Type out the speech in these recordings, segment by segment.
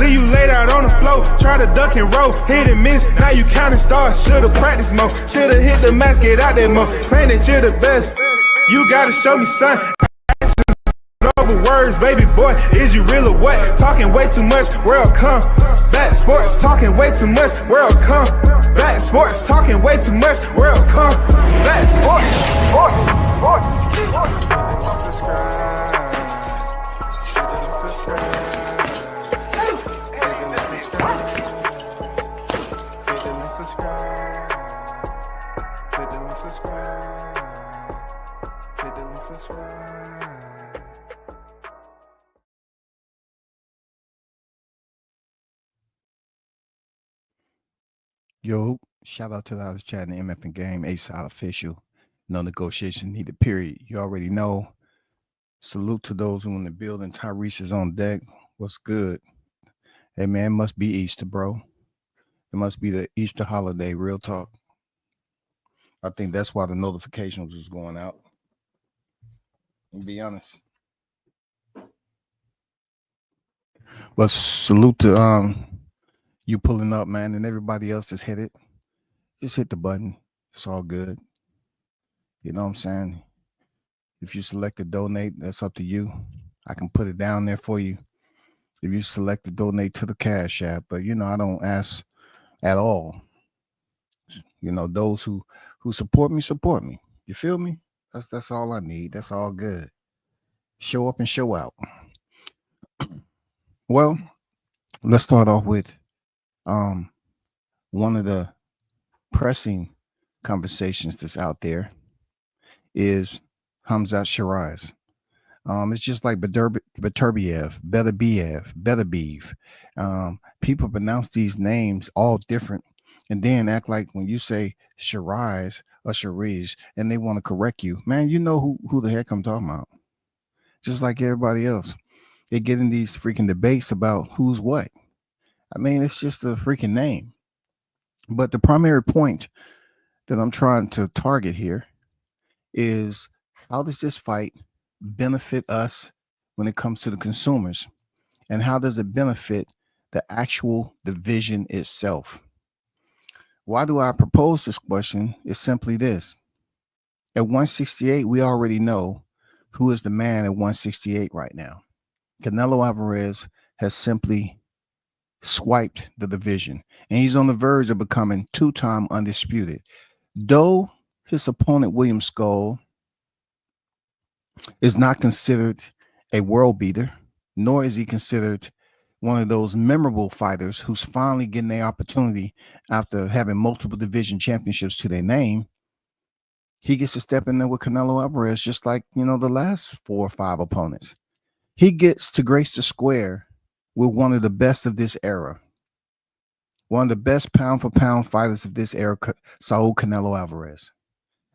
leave you laid out on the floor. Try to duck and roll, hit and miss. Now you counting stars. Should've practiced more. Should've hit the mask, get out there more. Saying that you're the best. You gotta show me, son. Over words, baby boy, is you real or what? Talking way too much, world come. Back sports, talking way too much, world come. Back sports, talking way too much, world come. Back sports, Yo, shout out to the others chatting the MF and Game, A-Side official. No negotiation needed, period. You already know. Salute to those who in the building. Tyrese is on deck. What's good? Hey, man, it must be Easter, bro. It must be the Easter holiday, real talk. I think that's why the notifications was going out. To be honest. But salute to you pulling up, man, and everybody else is hit it. Just hit the button. It's all good. You know what I'm saying? If you select to donate, that's up to you. I can put it down there for you. If you select to donate to the Cash App, but you know, I don't ask at all. You know, those who support me, support me. You feel me? That's all I need. That's all good. Show up and show out. Well, let's start off with one of the pressing conversations that's out there is Khamzat Shiraz. It's just like Beterbiev, Beterbiev. People pronounce these names all different and then act like when you say Shiraz or Shariz and they want to correct you, man, you know who the heck I'm talking about. Just like everybody else. They get in these freaking debates about who's what. I mean, it's just a freaking name. But the primary point that I'm trying to target here is how does this fight benefit us when it comes to the consumers? And how does it benefit the actual division itself? Why do I propose this question? It's simply this. At 168, we already know who is the man at 168 right now. Canelo Alvarez has simply swiped the division, and he's on the verge of becoming two-time undisputed. Though his opponent, William Skull, is not considered a world beater, nor is he considered one of those memorable fighters who's finally getting their opportunity after having multiple division championships to their name. He gets to step in there with Canelo Alvarez, just like, you know, the last 4 or 5 opponents. He gets to grace the square with one of the best of this era. One of the best pound for pound fighters of this era, Saul Canelo Alvarez.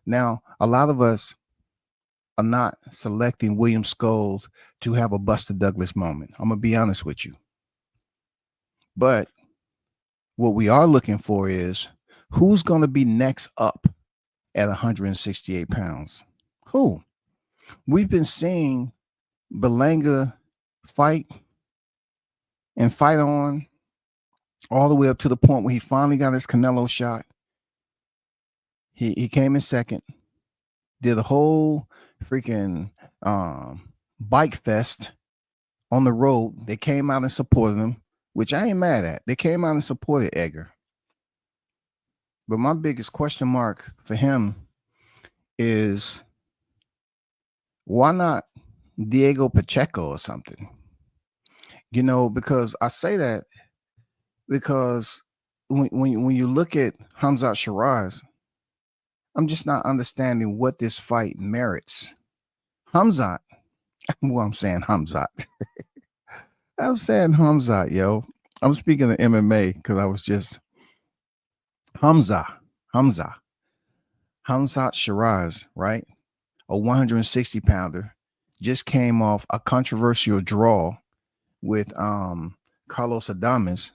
Now, a lot of us are not selecting William Skull to have a Buster Douglas moment. I'm going to be honest with you. But what we are looking for is who's going to be next up at 168 pounds. Who? We've been seeing Berlanga fight and fight on all the way up to the point where he finally got his Canelo shot. He came in second, did a whole freaking bike fest on the road. They came out and supported him, which I ain't mad at. They came out and supported Edgar. But my biggest question mark for him is why not Diego Pacheco or something? You know, because I say that because when you look at Khamzat Shiraz, I'm just not understanding what this fight merits. Khamzat, well, I'm saying Khamzat. I'm saying Khamzat, yo. I'm speaking of MMA because I was just Khamzat Shiraz, right? A 160 pounder, just came off a controversial draw with Carlos Adames.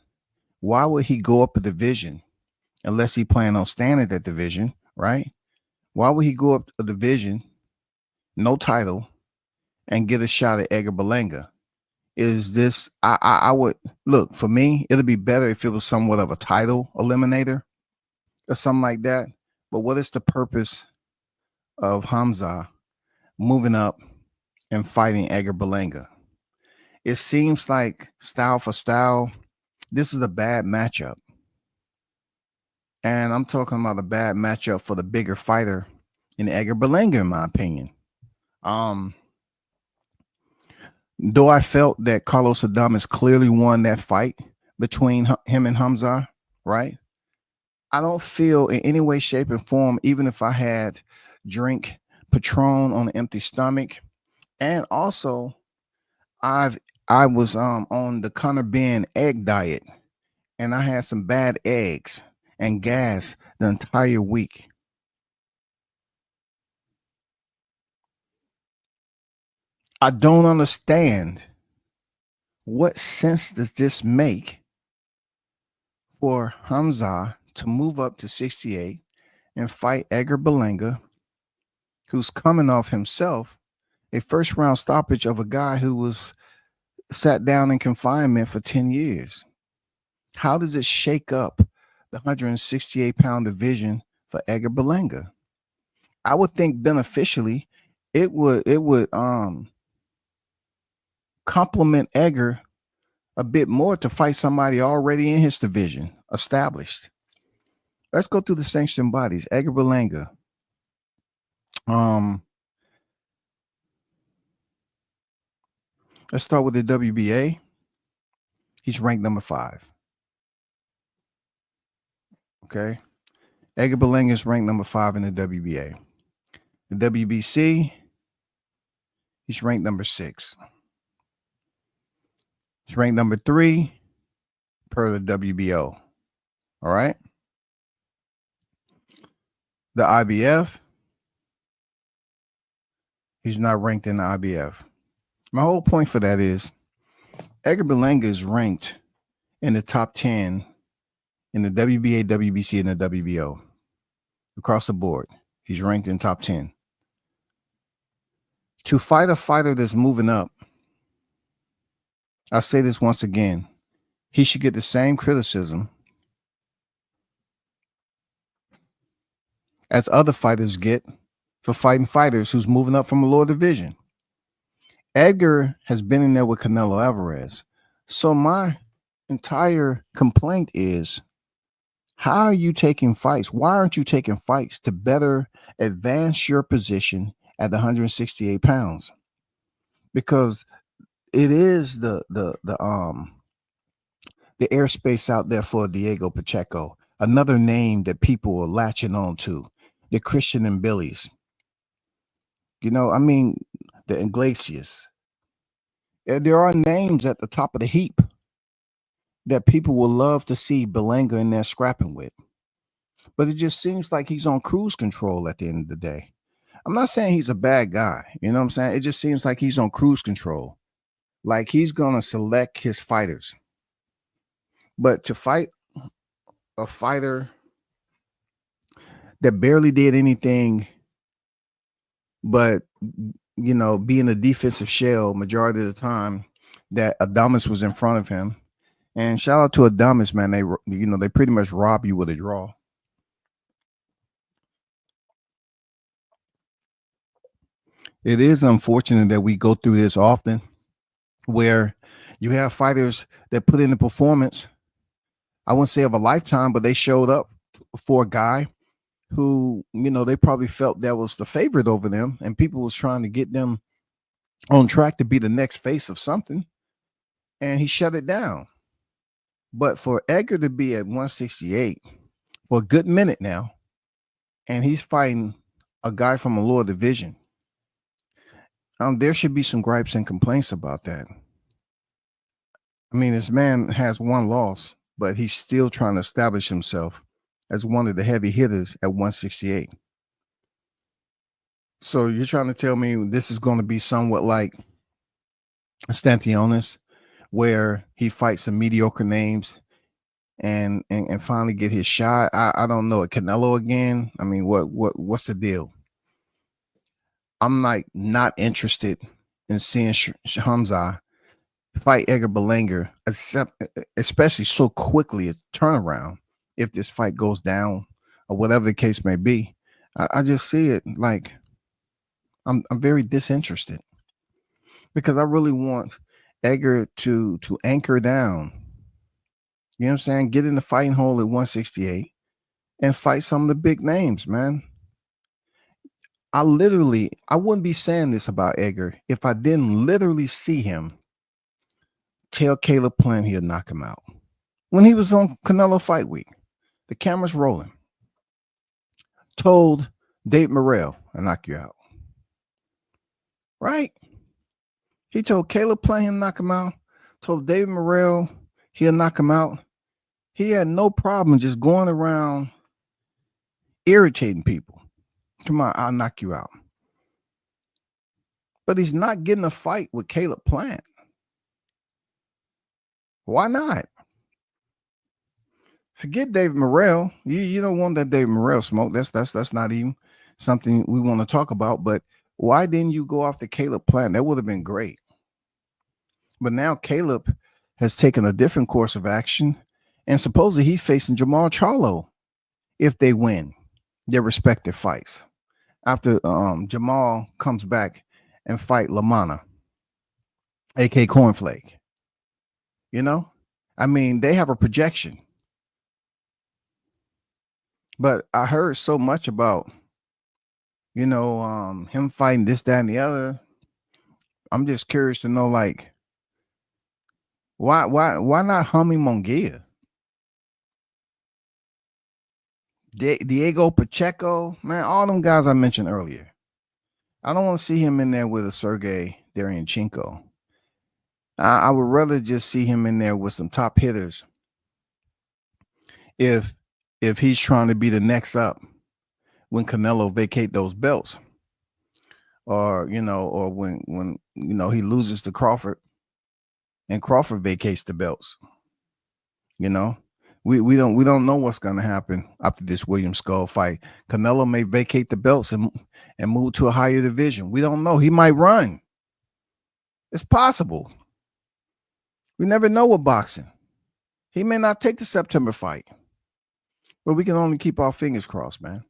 Why would he go up a division unless he planned on staying at that division, right? Why would he go up a division, no title, and get a shot at Edgar Berlanga? Is this I would look for me, it'd be better if it was somewhat of a title eliminator or something like that. But what is the purpose of Hamza moving up and fighting Edgar Berlanga? It seems like style for style, this is a bad matchup. And I'm talking about a bad matchup for the bigger fighter in Edgar Berlanga, in my opinion. Um, though I felt that Carlos Adames clearly won that fight between him and Hamza, right? I don't feel in any way, shape, and form, even if I had drink Patron on an empty stomach, and also I was on the Conor Ben egg diet, and I had some bad eggs and gas the entire week. I don't understand what sense does this make for Hamza to move up to 68 and fight Edgar Berlanga, who's coming off himself a first round stoppage of a guy who was sat down in confinement for 10 years. How does it shake up the 168-pound division for Edgar Berlanga? I would think beneficially it would compliment Edgar a bit more to fight somebody already in his division, established. Let's go through the sanctioned bodies. Edgar Berlanga. Let's start with the WBA. He's ranked number 5. Okay. Edgar Berlanga is ranked number 5 in the WBA. The WBC, he's ranked number 6. He's ranked number 3 per the WBO. All right. The IBF, he's not ranked in the IBF. My whole point for that is Edgar Berlanga is ranked in the top 10 in the WBA, WBC, and the WBO. Across the board, he's ranked in top 10. To fight a fighter that's moving up, I'll say this once again, he should get the same criticism as other fighters get for fighting fighters who's moving up from a lower division. Edgar has been in there with Canelo Alvarez. So my entire complaint is, how are you taking fights? Why aren't you taking fights to better advance your position at 168 pounds? Because it is the airspace out there for Diego Pacheco, another name that people are latching on to, the Christian and Billy's. You know, I mean, the Iglesias. There are names at the top of the heap that people will love to see Berlanga in there scrapping with. But it just seems like he's on cruise control at the end of the day. I'm not saying he's a bad guy. You know what I'm saying? It just seems like he's on cruise control. Like he's going to select his fighters. But to fight a fighter that barely did anything but, you know, be in a defensive shell majority of the time, that Adames was in front of him. And shout out to Adames, man. They pretty much rob you with a draw. It is unfortunate that we go through this often, where you have fighters that put in the performance, I wouldn't say of a lifetime, but they showed up for a guy who, you know, they probably felt that was the favorite over them, and people was trying to get them on track to be the next face of something, and he shut it down. But for Edgar to be at 168 for a good minute now, and he's fighting a guy from a lower division, there should be some gripes and complaints about that. I mean, this man has one loss, but he's still trying to establish himself as one of the heavy hitters at 168. So you're trying to tell me this is going to be somewhat like Stantionis, where he fights some mediocre names and finally get his shot? I don't know. Canelo again? I mean, what's the deal? I'm like not interested in seeing Hamza fight Edgar Berlanga, especially so quickly a turnaround if this fight goes down or whatever the case may be. I just see it like I'm very disinterested because I really want Edgar to anchor down. You know what I'm saying? Get in the fighting hole at 168 and fight some of the big names, man. I wouldn't be saying this about Edgar if I didn't literally see him tell Caleb Plant he'll knock him out. When he was on Canelo Fight Week, the camera's rolling. Told Dave Morrell, I'll knock you out. Right? He told Caleb Plant he'll knock him out. Told David Morrell he'll knock him out. He had no problem just going around irritating people. Come on, I'll knock you out. But he's not getting a fight with Caleb Plant. Why not? Forget David Morrell. You don't want that David Morrell smoke. That's not even something we want to talk about. But why didn't you go after Caleb Plant? That would have been great. But now Caleb has taken a different course of action, and supposedly he's facing Jamal Charlo if they win their respective fights. After Jamal comes back and fight Lamana, aka Cornflake. You know? I mean, they have a projection. But I heard so much about, him fighting this, that, and the other. I'm just curious to know, like, why not Hummy Munguia? Diego Pacheco, man, all them guys I mentioned earlier. I don't want to see him in there with a Sergey Deryanchenko. I would rather just see him in there with some top hitters. If he's trying to be the next up when Canelo vacate those belts, or when he loses to Crawford and Crawford vacates the belts. We don't know what's going to happen after this William Skull fight. Canelo may vacate the belts and move to a higher division. We don't know. He might run. It's possible. We never know with boxing. He may not take the September fight, but we can only keep our fingers crossed, man.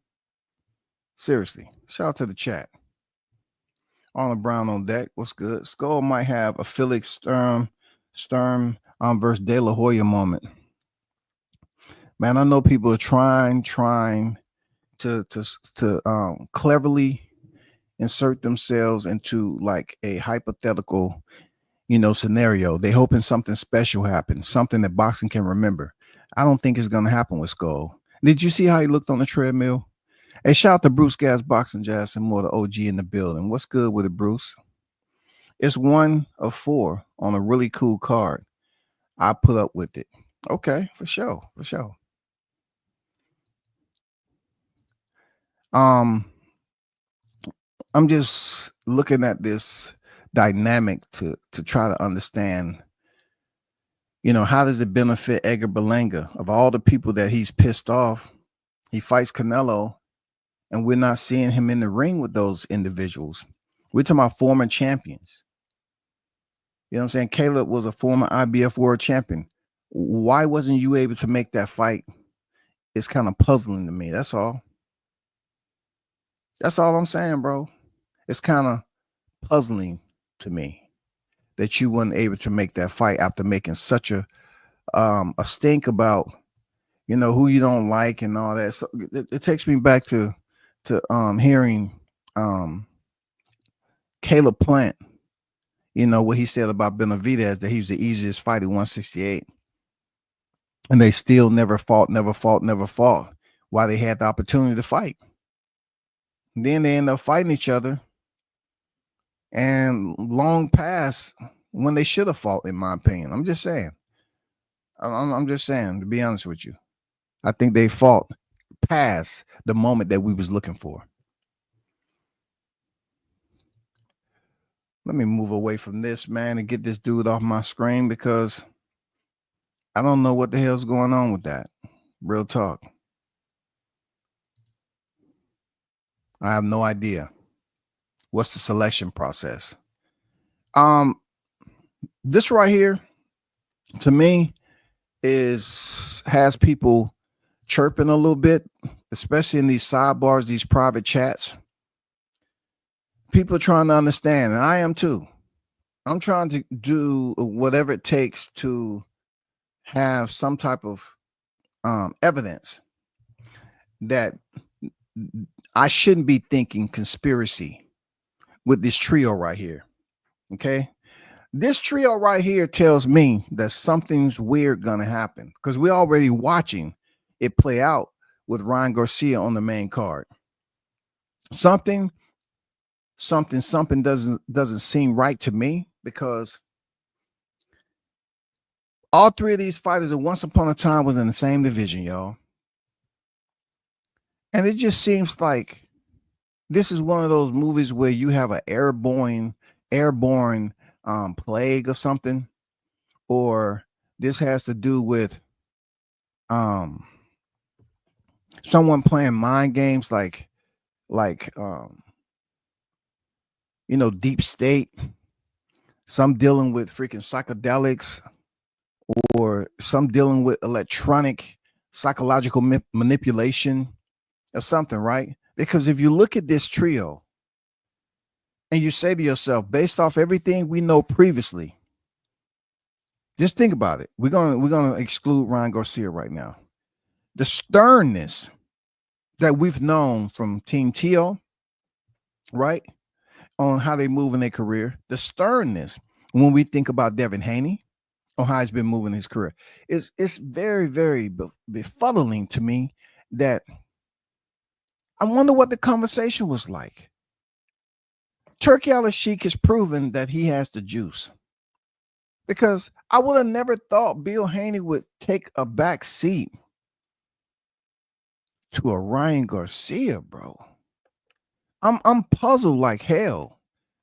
Seriously. Shout out to the chat. Arnold Brown on deck. What's good? Skull might have a Felix Sturm versus De La Hoya moment. Man, I know people are trying to cleverly insert themselves into like a hypothetical, scenario. They hoping something special happens, something that boxing can remember. I don't think it's gonna happen with Skull. Did you see how he looked on the treadmill? Hey, shout out to Bruce Gas Boxing Jazz and more, the OG in the building. What's good with it, Bruce? It's 1 of 4 on a really cool card. I put up with it. Okay, for sure. I'm just looking at this dynamic to try to understand, how does it benefit Edgar Berlanga? Of all the people that he's pissed off, he fights Canelo, and we're not seeing him in the ring with those individuals. We're talking about former champions. You know what I'm saying? Caleb was a former IBF world champion. Why wasn't you able to make that fight? It's kind of puzzling to me. That's all. That's all I'm saying, bro. It's kind of puzzling to me that you weren't able to make that fight after making such a stink about, who you don't like and all that. So it takes me back to hearing Caleb Plant, what he said about Benavidez, that he was the easiest fight at 168. And they still never fought while they had the opportunity to fight. And then they end up fighting each other and long past when they should have fought, in my opinion. I'm just saying. I'm just saying, to be honest with you. I think they fought past the moment that we was looking for. Let me move away from this, man, and get this dude off my screen because I don't know what the hell's going on with that. Real talk. I have no idea. What's the selection process? This right here, to me, has people chirping a little bit, especially in these sidebars, these private chats. People are trying to understand, and I am too. I'm trying to do whatever it takes to have some type of evidence that I shouldn't be thinking conspiracy with this trio right here. Okay. This trio right here tells me that something's weird gonna happen because we're already watching it play out with Ryan Garcia on the main card. Something doesn't seem right to me because all three of these fighters at once upon a time was in the same division, y'all. And it just seems like this is one of those movies where you have an airborne plague or something, or this has to do with um someone playing mind games like deep state, some dealing with freaking psychedelics, or some dealing with electronic psychological manipulation or something, right? Because if you look at this trio and you say to yourself, based off everything we know previously, just think about it. We're gonna exclude Ryan Garcia right now. The sternness that we've known from Team Teo, right, on how they move in their career, the sternness when we think about Devin Haney, on how he's been moving his career, it's very, very befuddling to me that I wonder what the conversation was like. Turkey Al-Sheikh has proven that he has the juice. Because I would have never thought Bill Haney would take a back seat to a Ryan Garcia, bro. I'm puzzled like hell.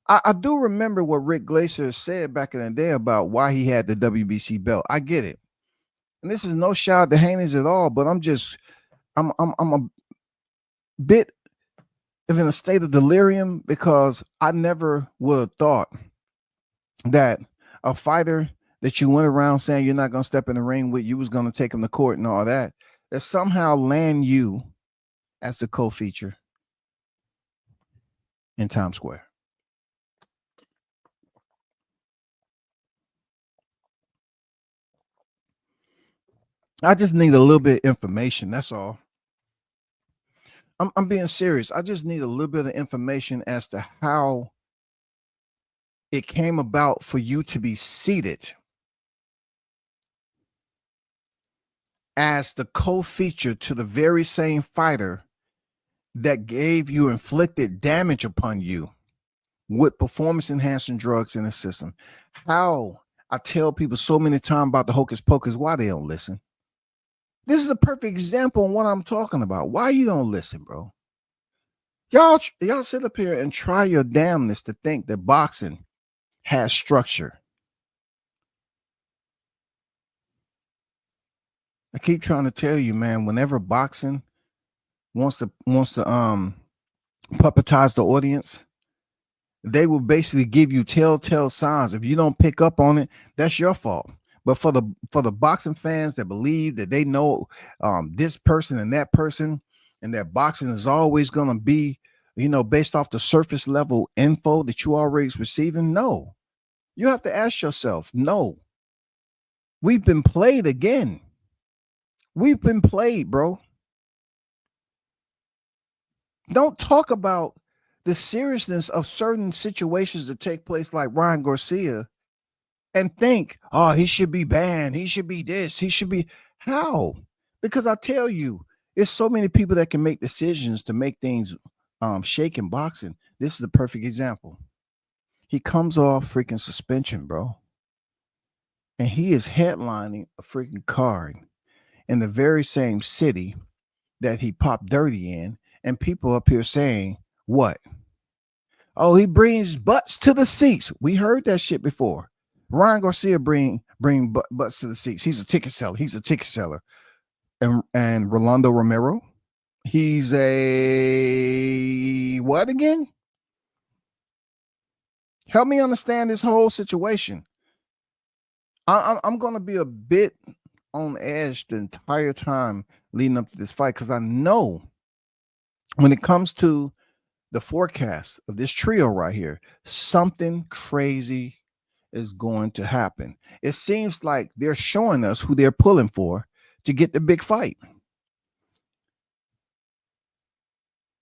I do remember what Rick Glacier said back in the day about why he had the WBC belt. I get it. And this is no shot to Haney's at all, but I'm a bit in a state of delirium because I never would have thought that a fighter that you went around saying you're not going to step in the ring with, you was going to take him to court and all that somehow land you as the co-feature in Times Square. I just need a little bit of information. That's all. I'm being serious. I just need a little bit of information as to how it came about for you to be seated as the co-feature to the very same fighter that gave you inflicted damage upon you with performance enhancing drugs in the system. How I tell people so many times about the hocus pocus, why they don't listen. This is a perfect example of what I'm talking about. Why you don't listen, bro? Y'all sit up here and try your damnness to think that boxing has structure. I keep trying to tell you, man, whenever boxing wants to puppetize the audience, they will basically give you telltale signs. If you don't pick up on it, that's your fault. But for the boxing fans that believe that they know this person and that person, and that boxing is always going to be, based off the surface level info that you already receiving, no. You have to ask yourself, no. We've been played again. We've been played, bro. Don't talk about the seriousness of certain situations that take place like Ryan Garcia and think, oh, he should be banned. He should be this. He should be. How? Because I tell you, there's so many people that can make decisions to make things shake in boxing. This is a perfect example. He comes off freaking suspension, bro. And he is headlining a freaking card in the very same city that he popped dirty in. And people up here saying, what? Oh, he brings butts to the seats. We heard that shit before. Ryan Garcia bring butts to the seats. He's a ticket seller. And Rolando Romero, he's a what again? Help me understand this whole situation. I'm going to be a bit on edge the entire time leading up to this fight because I know when it comes to the forecast of this trio right here, something crazy is going to happen. It seems like they're showing us who they're pulling for to get the big fight.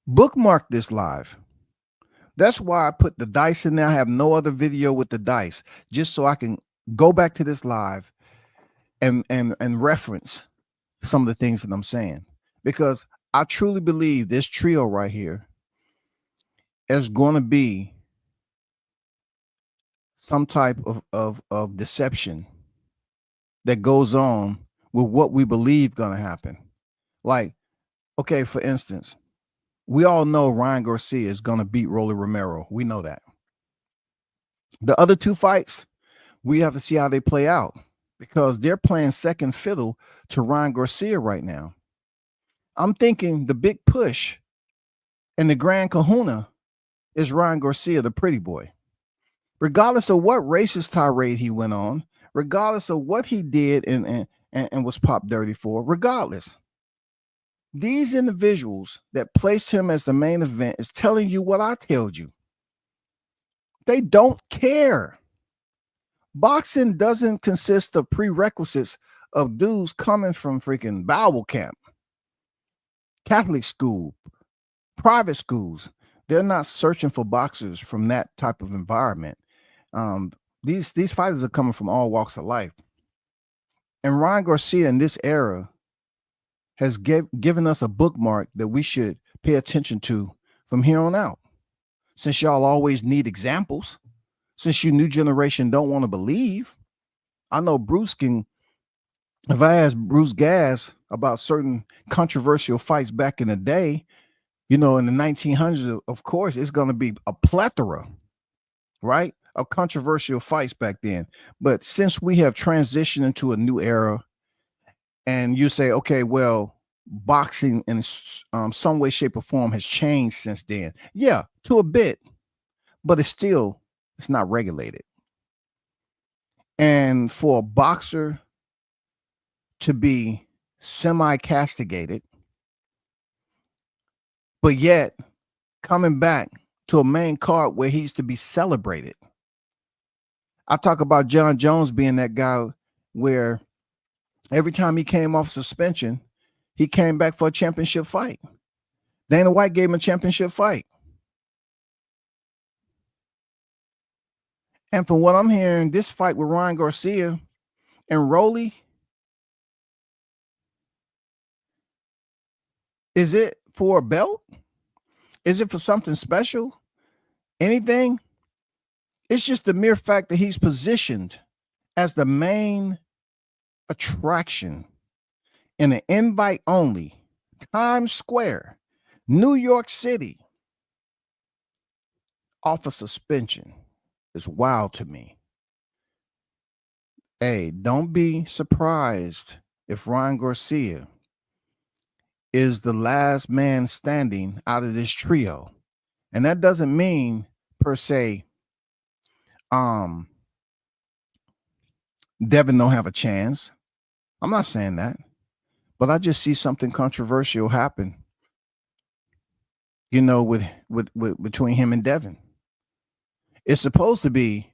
Bookmark this live. That's why I put the dice in there. I have no other video with the dice, just so I can go back to this live and reference some of the things that I'm saying, because I truly believe this trio right here is going to be some type of deception that goes on with what we believe going to happen. Like, okay, for instance, we all know Ryan Garcia is going to beat Rolly Romero. We know that. The other two fights, we have to see how they play out because they're playing second fiddle to Ryan Garcia right now. I'm thinking the big push and the grand kahuna is Ryan Garcia, the pretty boy. Regardless of what racist tirade he went on, regardless of what he did and was popped dirty for, regardless, these individuals that placed him as the main event is telling you what I told you. They don't care. Boxing doesn't consist of prerequisites of dudes coming from freaking Bible camp, Catholic school, private schools. They're not searching for boxers from that type of environment. These fighters are coming from all walks of life. And Ryan Garcia in this era has given us a bookmark that we should pay attention to from here on out. Since y'all always need examples, since you new generation don't want to believe, I know Bruce can, if I ask Bruce Gas about certain controversial fights back in the day, in the 1900s, of course, it's going to be a plethora, right, of controversial fights back then. But since we have transitioned into a new era, and you say, okay, well, boxing in some way, shape, or form has changed since then. Yeah, to a bit, but it's not regulated. And for a boxer to be semi-castigated, but yet coming back to a main card where he's to be celebrated. I talk about John Jones being that guy where every time he came off suspension, he came back for a championship fight. Dana White gave him a championship fight. And from what I'm hearing, this fight with Ryan Garcia and Rolly, is it for a belt? Is it for something special? Anything? It's just the mere fact that he's positioned as the main attraction in an invite only Times Square, New York City, off a suspension is wild to me. Hey, don't be surprised if Ryan Garcia is the last man standing out of this trio. And that doesn't mean per se Devin don't have a chance. I'm not saying that, but I just see something controversial happen, with between him and Devin. It's supposed to be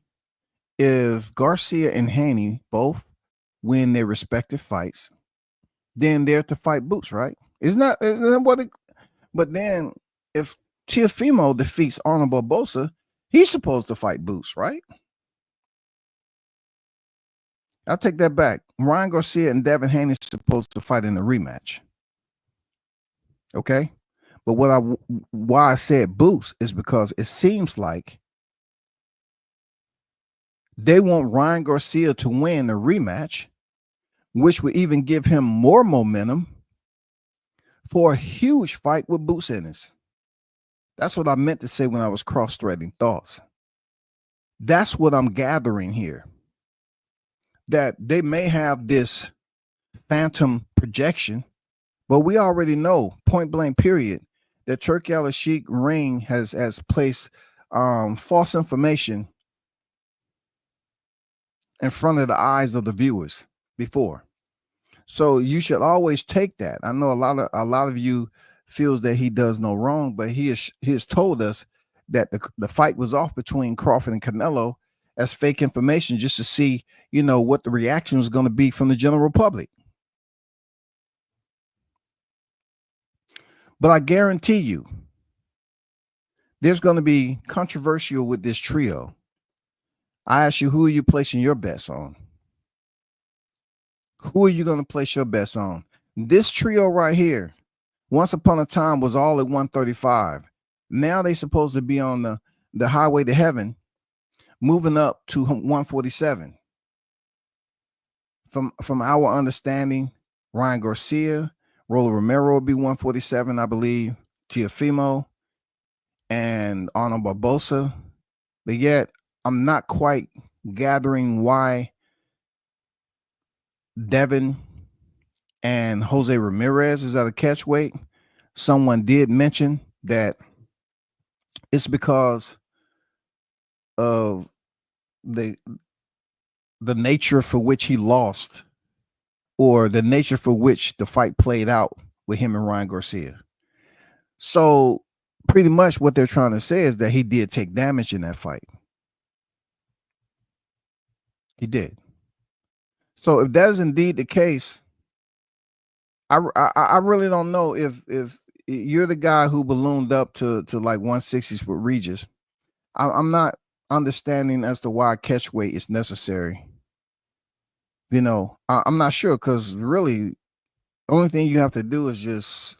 if Garcia and Haney both win their respective fights, then they're to fight Boots, right? Isn't that what it? But then if Teofimo defeats Arnold Barbosa, he's supposed to fight Boots, right? I'll take that back. Ryan Garcia and Devin Haney are supposed to fight in the rematch. Okay? But why I said Boots is because it seems like they want Ryan Garcia to win the rematch, which would even give him more momentum for a huge fight with Boots Ennis. That's what I meant to say when I was cross-threading thoughts. That's what I'm gathering here. That they may have this phantom projection, but we already know, point blank period, that Turki Al-Sheikh Ring has placed false information in front of the eyes of the viewers before. So you should always take that. I know a lot of you feels that he does no wrong, but he has told us that the fight was off between Crawford and Canelo as fake information just to see, what the reaction was going to be from the general public. But I guarantee you, there's going to be controversial with this trio. I ask you, who are you placing your bets on? Who are you going to place your bets on? This trio right here, once upon a time, was all at 135. Now they're supposed to be on the highway to heaven, moving up to 147. From our understanding, Ryan Garcia, Rolly Romero will be 147, I believe, Teofimo, and Arnold Barbosa. But yet, I'm not quite gathering why Devin and Jose Ramirez is at a catch weight. Someone did mention that it's because of the nature for which he lost, or the nature for which the fight played out with him and Ryan Garcia. So pretty much what they're trying to say is that he did take damage in that fight. He did. So if that is indeed the case, I really don't know if you're the guy who ballooned up to like 160s with Regis. I'm not understanding as to why catch weight is necessary. I'm not sure, because really the only thing you have to do is just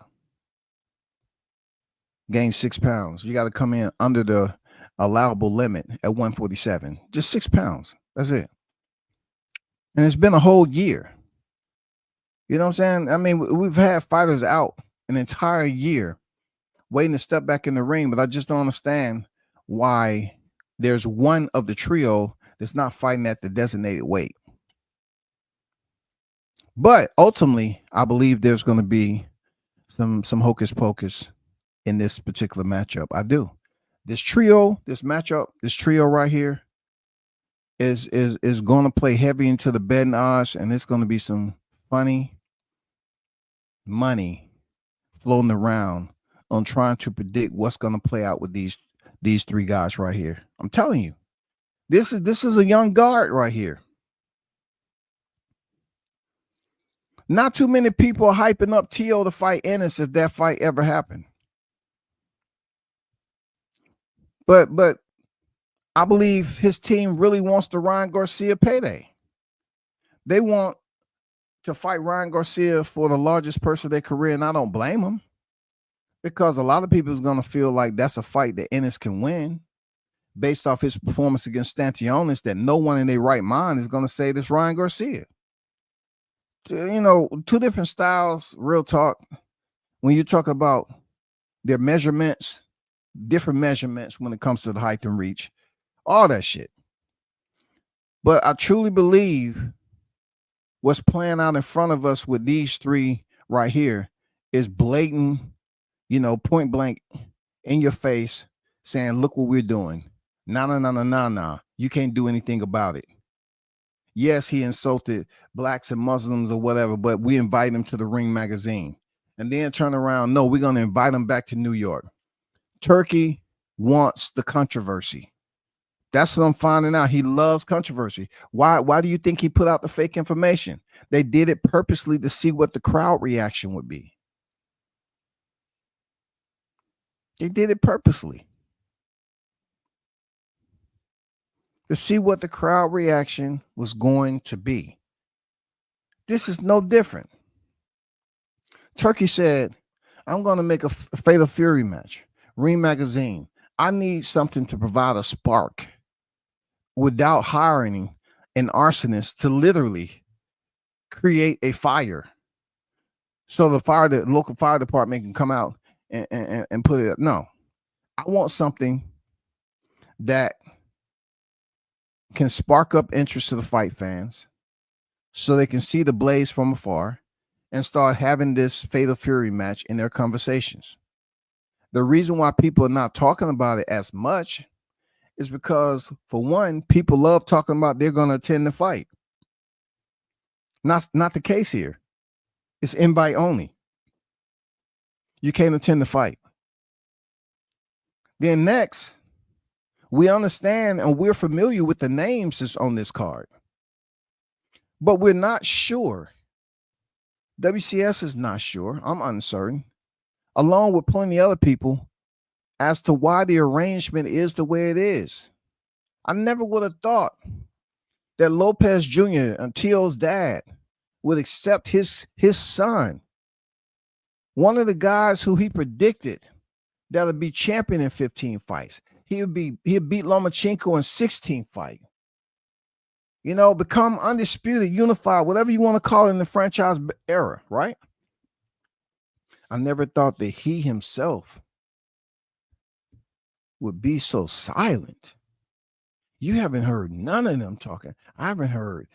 gain 6 pounds. You got to come in under the allowable limit at 147. Just 6 pounds. That's it. And it's been a whole year. You know what I'm saying? I mean, we've had fighters out an entire year waiting to step back in the ring, but I just don't understand why there's one of the trio that's not fighting at the designated weight. But ultimately, I believe there's going to be some hocus pocus in this particular matchup. I do. This trio right here is going to play heavy into the betting odds, and it's going to be some funny money floating around on trying to predict what's going to play out with these three guys right here. I'm telling you, this is a young guard right here. Not too many people are hyping up Teo to fight Ennis if that fight ever happened. But I believe his team really wants the Ryan Garcia payday. They want to fight Ryan Garcia for the largest purse of their career, and I don't blame them, because a lot of people is going to feel like that's a fight that Ennis can win based off his performance against Stantionis, that no one in their right mind is going to say this Ryan Garcia. Two different styles, real talk. When you talk about their measurements, different measurements when it comes to the height and reach, all that shit. But I truly believe what's playing out in front of us with these three right here is blatant, point blank in your face, saying, look what we're doing. Nah. You can't do anything about it. Yes, he insulted blacks and Muslims or whatever, but we invite him to the Ring magazine. And then turn around, no, we're going to invite him back to New York. Turkey wants the controversy. That's what I'm finding out. He loves controversy. Why do you think he put out the fake information? They did it purposely to see what the crowd reaction would be. They did it purposely to see what the crowd reaction was going to be. This is no different. Turkey said, I'm going to make a Fatal Fury match. Ring magazine. I need something to provide a spark without hiring an arsonist to literally create a fire. So the local fire department can come out and put it up. No, I want something that can spark up interest to the fight fans so they can see the blaze from afar and start having this Fatal Fury match in their conversations. The reason why people are not talking about it as much is because, for one, people love talking about they're going to attend the fight. Not the case here. It's invite only. You can't attend the fight. Then next, we understand and we're familiar with the names that's on this card, but we're not sure. WCS is not sure. I'm uncertain, along with plenty of other people, as to why the arrangement is the way it is. I never would have thought that Lopez Jr., Tio's dad, would accept his son, one of the guys who he predicted that'll be champion in 15 fights. He'd beat Lomachenko in 16 fights. You know, become undisputed, unified, whatever you want to call it in the franchise era, right? I never thought that he himself would be so silent. You haven't heard none of them talking. I haven't heard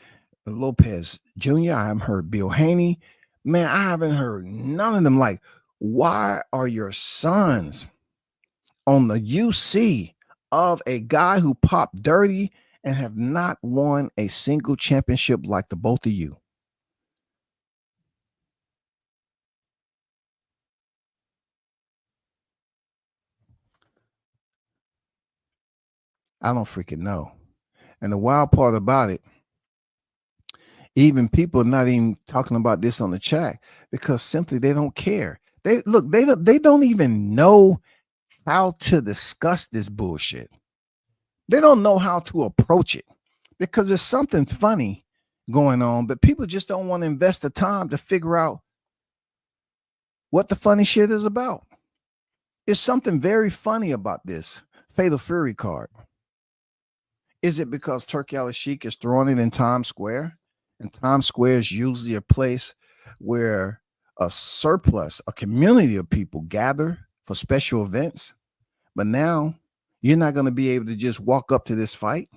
Lopez Jr. I haven't heard Bill Haney. Man, I haven't heard none of them. Like, why are your sons on the UC of a guy who popped dirty and have not won a single championship like the both of you? I don't freaking know. And the wild part about it, even people are not even talking about this on the chat because simply they don't care. They don't even know how to discuss this bullshit. They don't know how to approach it because there's something funny going on, but people just don't want to invest the time to figure out what the funny shit is about. It's something very funny about this Fatal Fury card. Is it because Turki Al-Sheikh is throwing it in Times Square? And Times Square is usually a place where a surplus, a community of people gather for special events. But now you're not going to be able to just walk up to this fight.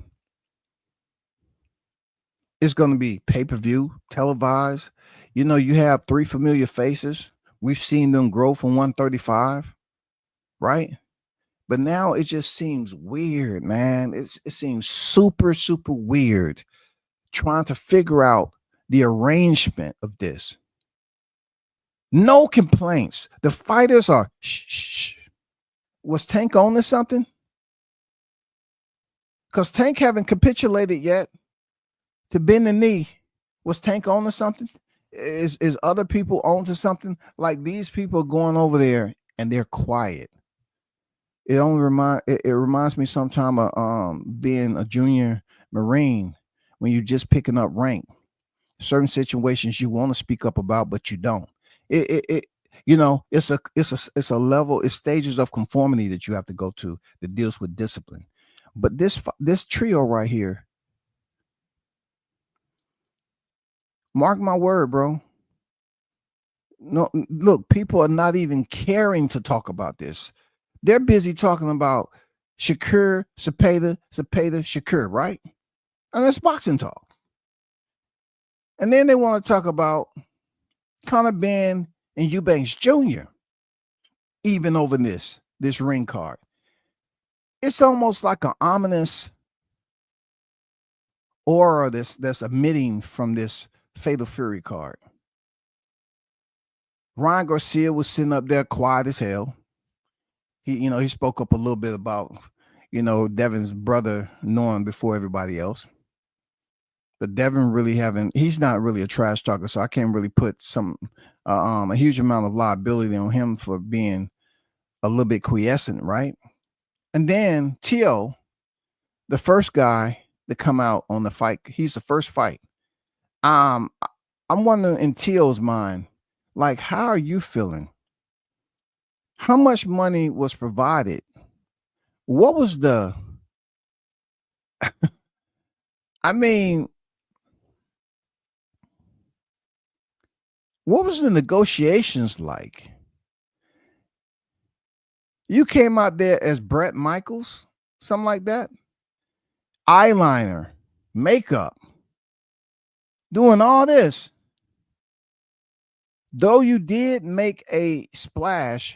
It's going to be pay-per-view, televised. You know, you have three familiar faces. We've seen them grow from 135, right? But now it just seems weird, man. It seems super, super weird trying to figure out the arrangement of this. No complaints. The fighters are shh. Was Tank on to something? Because Tank haven't capitulated yet to bend the knee. Was Tank on to something? Is other people on to something? Like, these people are going over there and they're quiet. It reminds me sometime of being a junior Marine when you're just picking up rank. Certain situations you want to speak up about, but you don't. You know, it's a level, it's stages of conformity that you have to go to that deals with discipline. But this trio right here, mark my word, bro. No, look, people are not even caring to talk about this. They're busy talking about Shakur, Cepeda, Shakur, right? And that's boxing talk. And then they want to talk about Conor Benn and Eubanks Jr. even over this ring card. It's almost like an ominous aura that's emitting from this Fatal Fury card. Ryan Garcia was sitting up there quiet as hell. He spoke up a little bit about, Devin's brother knowing before everybody else. But Devin he's not really a trash talker, so I can't really put a huge amount of liability on him for being a little bit quiescent, right? And then Tio, the first guy to come out on the fight, he's the first fight. I'm wondering in Tio's mind, like, how are you feeling? How much money was provided? What was the I mean, what was the negotiations like? You came out there as Brett Michaels, something like that. Eyeliner, makeup, doing all this. Though you did make a splash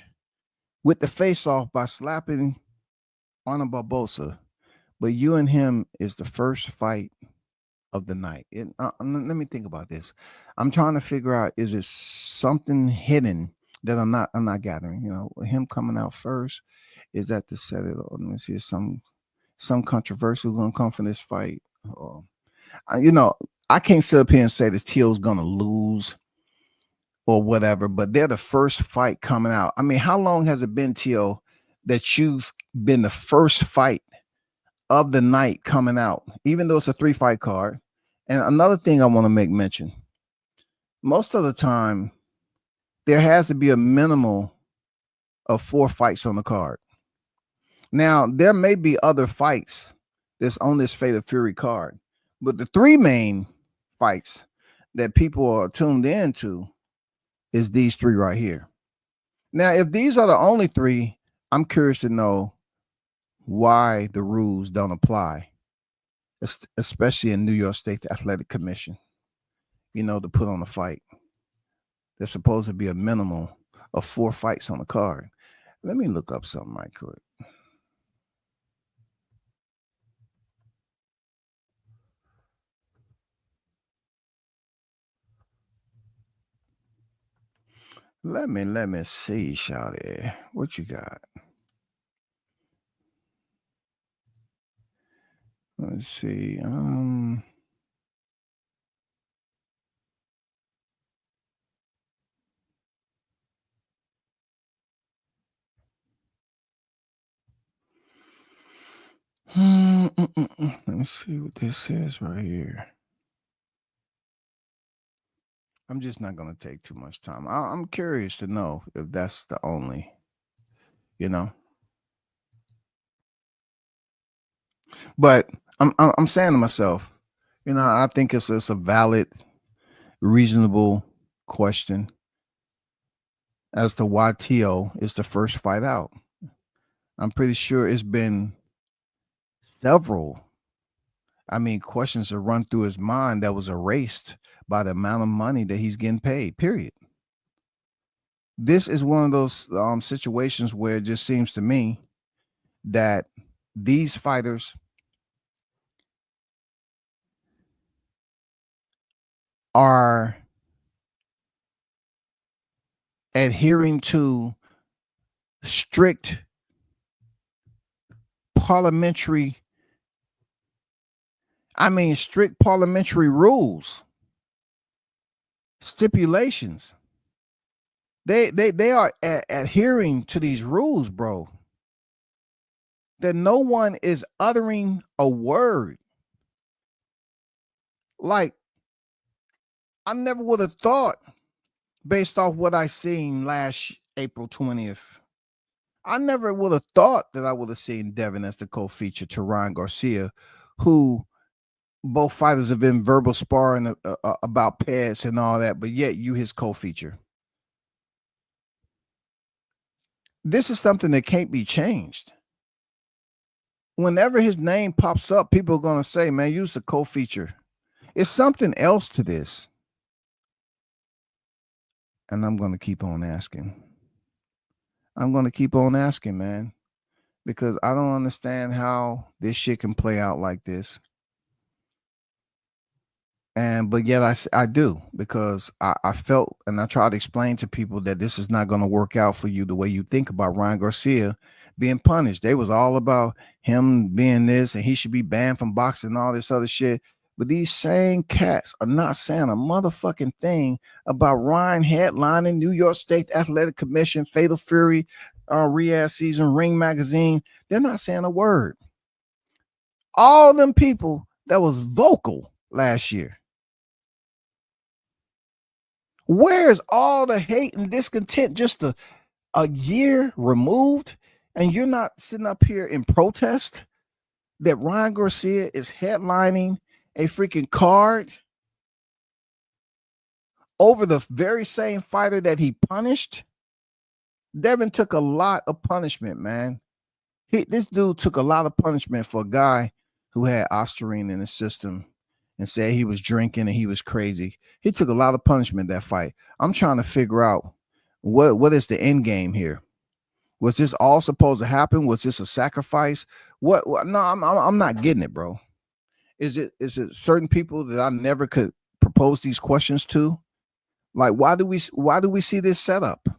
with the face-off by slapping Arnold Barbosa, But you and him is the first fight of the night. Let me think about this. I'm trying to figure out, is it something hidden that I'm not gathering? You know, him coming out first, is that to set it? Let me see. Is some controversial gonna come from this fight? Or, you know, I can't sit up here and say that Teo's gonna lose or whatever, but they're the first fight coming out. I mean, how long has it been, Teo, that you've been the first fight of the night coming out, even though it's a 3-fight card? And another thing I want to make mention, most of the time, there has to be a minimal of 4 fights on the card. Now, there may be other fights that's on this Fatal Fury card, but the 3 main fights that people are tuned into is these 3 right here. Now, if these are the only 3, I'm curious to know why the rules don't apply, especially in New York State Athletic Commission, you know, to put on a fight. There's supposed to be a minimum of 4 fights on the card. Let me look up something right quick. Let me see, Shawty. What you got? Let's see. Let me see what this says right here. I'm just not going to take too much time. I'm curious to know if that's the only, you know. But I'm saying to myself, you know, I think it's a valid, reasonable question as to why Teo is the first fight out. I'm pretty sure it's been several, questions that run through his mind that was erased by the amount of money that he's getting paid, period. This is one of those situations where it just seems to me that these fighters are adhering to strict parliamentary rules, stipulations. They are adhering to these rules, bro. That no one is uttering a word. Like, I never would have thought, based off what I seen last April 20th, I never would have thought that I would have seen Devin as the co-feature to Ryan Garcia, who both fighters have been verbal sparring about pads and all that, but yet you his co-feature. This is something that can't be changed. Whenever his name pops up, people are going to say, man, you're the co-feature. It's something else to this. And I'm going to keep on asking. Man, because I don't understand how this shit can play out like this. But yet I do, because I felt, and I tried to explain to people that this is not going to work out for you the way you think about Ryan Garcia being punished. They was all about him being this and he should be banned from boxing and all this other shit. But these same cats are not saying a motherfucking thing about Ryan headlining New York State Athletic Commission, Fatal Fury, Riyadh Season, Ring Magazine. They're not saying a word. All them people that was vocal last year. Where's all the hate and discontent just a year removed? And you're not sitting up here in protest that Ryan Garcia is headlining a freaking card over the very same fighter that he punished? Devin took a lot of punishment, man. This dude took a lot of punishment for a guy who had Ostarine in his system and said he was drinking and he was crazy. He took a lot of punishment that fight. I'm trying to figure out what is the end game here Was this all supposed to happen? Was this a sacrifice? What? No, I'm not getting it, bro. Is it certain people that I never could propose these questions to? Like, why do we see this setup?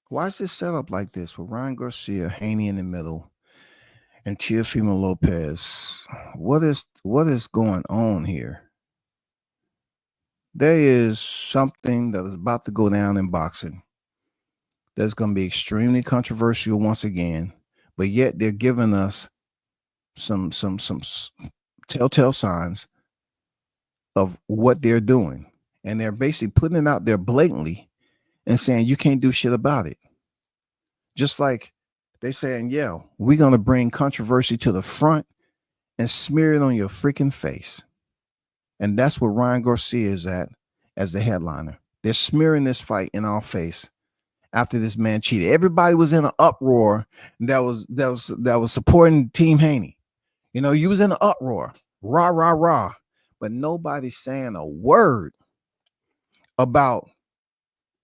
Why is this set up like this with Ryan Garcia, Haney in the middle, and Teofimo Lopez? What is going on here? There is something that is about to go down in boxing that's going to be extremely controversial once again, but yet they're giving us some telltale signs of what they're doing, and they're basically putting it out there blatantly and saying you can't do shit about it. Just like they saying, yeah, we're going to bring controversy to the front and smear it on your freaking face. And that's what Ryan Garcia is at as the headliner. They're smearing this fight in our face after this man cheated. Everybody was in an uproar that was supporting Team Haney. You know, you was in an uproar, rah, rah, rah. But nobody's saying a word about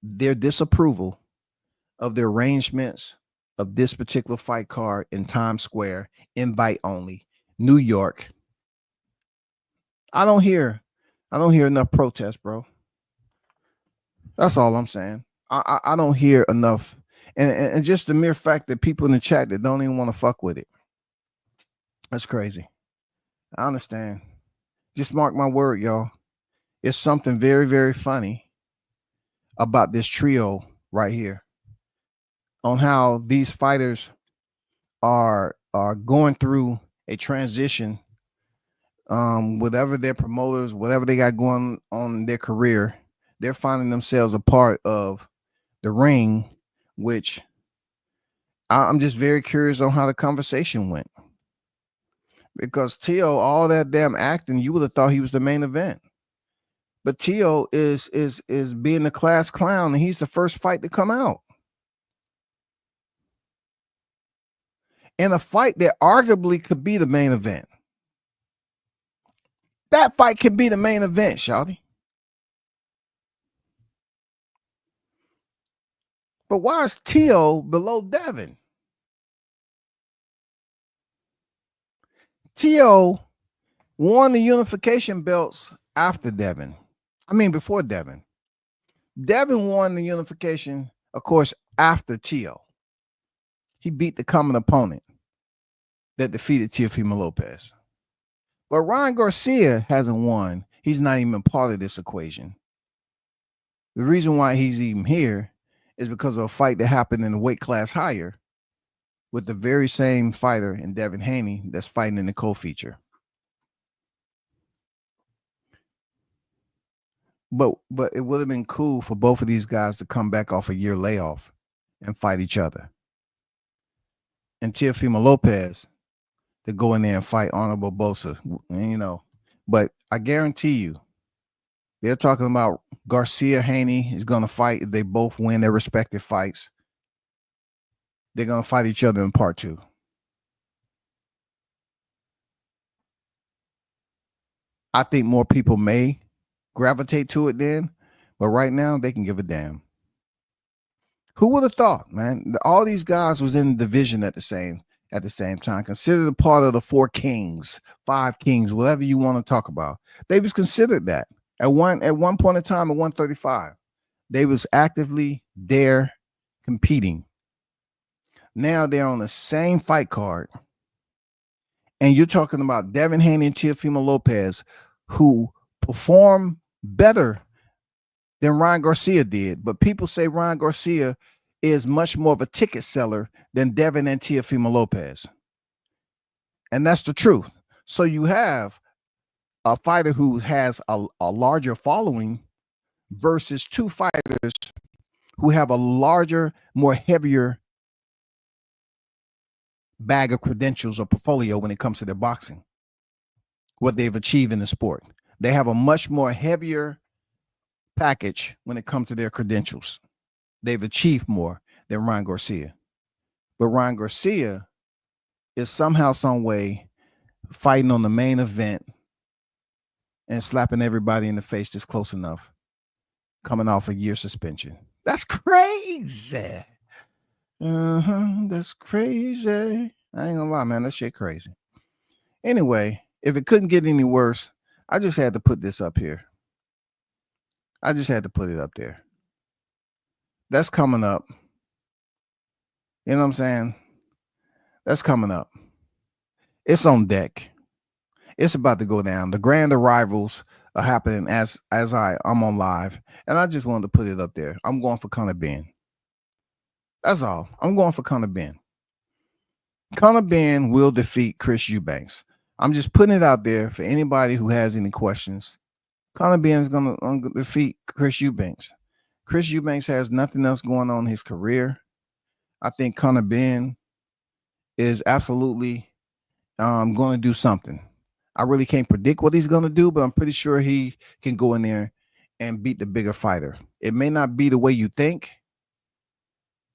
their disapproval of the arrangements of this particular fight card in Times Square, invite only, New York. I don't hear enough protest, bro. That's all I'm saying. I don't hear enough. And just the mere fact that people in the chat that don't even want to fuck with it. That's crazy. I understand. Just mark my word, y'all. It's something very, very funny about this trio right here on how these fighters are going through a transition. Whatever their promoters, whatever they got going on in their career, they're finding themselves a part of the ring, which I'm just very curious on how the conversation went. Because Teo, all that damn acting, you would have thought he was the main event. But Teo is being the class clown, and he's the first fight to come out. In a fight that arguably could be the main event. That fight could be the main event, shawty. But why is Teo below Devin? Teo won the unification belts after Devin. I mean, before Devin. Devin won the unification, of course, after Teo. He beat the common opponent that defeated Teofimo Lopez. But Ryan Garcia hasn't won. He's not even part of this equation. The reason why he's even here is because of a fight that happened in the weight class higher with the very same fighter in Devin Haney that's fighting in the co-feature. But it would have been cool for both of these guys to come back off a year layoff and fight each other. And Teofimo Lopez to go in there and fight Honorable Bosa, you know. But I guarantee you, they're talking about Garcia Haney is going to fight if they both win their respective fights. They're going to fight each other in part 2. I think more people may gravitate to it then, but right now they can give a damn. Who would have thought, man? All these guys was in the division at the same time. Considered a part of the 4 kings, 5 kings, whatever you want to talk about. They was considered that at one point in time at 135. They was actively there competing. Now they're on the same fight card. And you're talking about Devin Haney and Teofimo Lopez, who perform better than Ryan Garcia did. But people say Ryan Garcia is much more of a ticket seller than Devin and Teofimo Lopez. And that's the truth. So you have a fighter who has a larger following versus 2 fighters who have a larger, more heavier bag of credentials or portfolio when it comes to their boxing, what they've achieved in the sport. They have a much more heavier package when it comes to their credentials. They've achieved more than Ryan Garcia. But Ryan Garcia is somehow, some way fighting on the main event and slapping everybody in the face that's close enough coming off a year suspension. That's crazy. That's crazy. I ain't gonna lie, man. That shit crazy. Anyway, if it couldn't get any worse, I just had to put this up here. I just had to put it up there. That's coming up. You know what I'm saying? That's coming up. It's on deck. It's about to go down. The grand arrivals are happening as I'm on live, and I just wanted to put it up there. I'm going for Conor Ben. That's all. I'm going for Conor Ben. Conor Ben will defeat Chris Eubanks. I'm just putting it out there for anybody who has any questions. Conor Ben is going to defeat Chris Eubanks. Chris Eubanks has nothing else going on in his career. I think Conor Ben is absolutely going to do something. I really can't predict what he's going to do, but I'm pretty sure he can go in there and beat the bigger fighter. It may not be the way you think,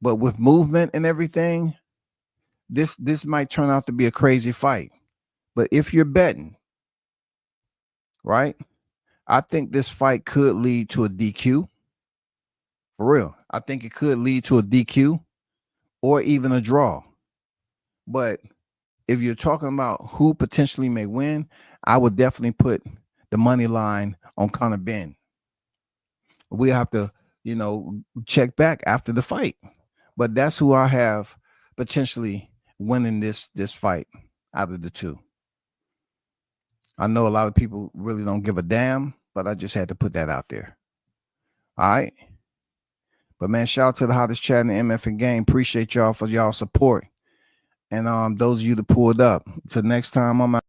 but with movement and everything, this might turn out to be a crazy fight. But if you're betting, right, I think this fight could lead to a DQ. For real. I think it could lead to a DQ or even a draw. But if you're talking about who potentially may win, I would definitely put the money line on Conor Ben. We have to, check back after the fight. But that's who I have potentially winning this fight out of the two. I know a lot of people really don't give a damn, but I just had to put that out there. All right. But man, shout out to the hottest chat in the MF game. Appreciate y'all for y'all support. And those of you that pulled up. Till next time, I'm out.